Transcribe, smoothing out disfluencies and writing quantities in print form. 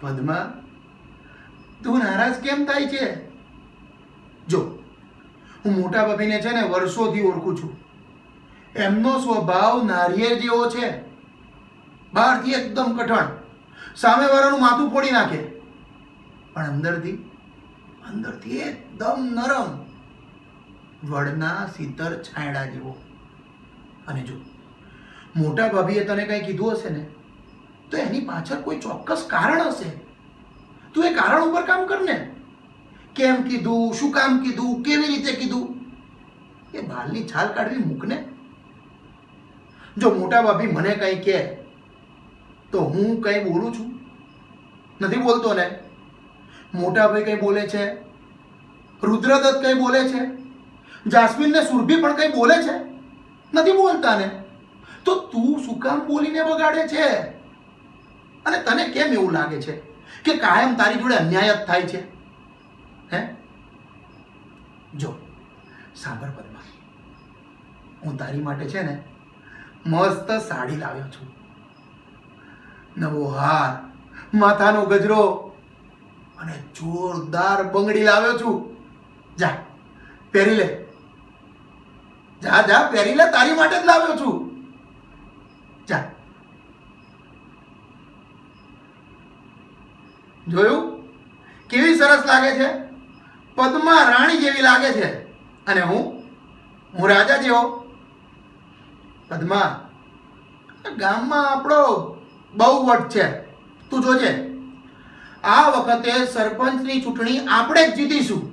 પદ્મા, તું નારાજ કેમ થાય છે? જો, હું મોટા ભાભીને છે ને વર્ષોથી ઓળખું છું. એમનો સ્વભાવ નારિયેળ જેવો છે. બહારથી એકદમ કઠણ, સામેવાળાનું માથું ફોડી નાખે, પણ અંદરથી એકદમ નરમ, વડના શીતળ છાંયડા જેવો. અને જો મોટા ભાભીએ તને કંઈ કીધું હશે ને, તો એની પાછળ કોઈ ચોક્કસ કારણ હશે. તું એ કારણ ઉપર કામ કર ને. કેમ કીધું, શું કામ કીધું, કેવી રીતે કીધું, એ બાલની છાલ કાઢવી મૂકને. જો મોટા ભાભી મને કંઈ કહે તો હું કંઈ બોલું છું? નથી બોલતો ને. મોટા ભાઈ કંઈ બોલે છે, રુદ્રદત્ત કંઈ બોલે છે, જાસ્મીન ને સુરભી પણ કંઈ બોલે છે? નથી બોલતા ને. તો તું શું કામ બોલીને બગાડે છે? અને તને કેમ એવું લાગે છે કે કાયમ તારી જોડે અન્યાય જ થાય છે? હે? જો સાંભળ પદ્મા, હું તારી માટે છે ને મસ્ત સાડી લાવ્યો છું. નવો હાર, માથાનો ગજરો અને જોરદાર બંગડી લાવ્યો છું. જા પહેરી લે. જા જા પહેરી લે, તારી માટે જ લાવ્યો છું. જા. જોયું કેવી સરસ લાગે છે? પદ્મા રાણી જેવી લાગે છે, અને હું રાજા જેવો. પદ્મા, ગામમાં આપણો બહુ વટ છે. તું જોજે, આ વખતે સરપંચની ચૂંટણી આપણે જ જીતીશું.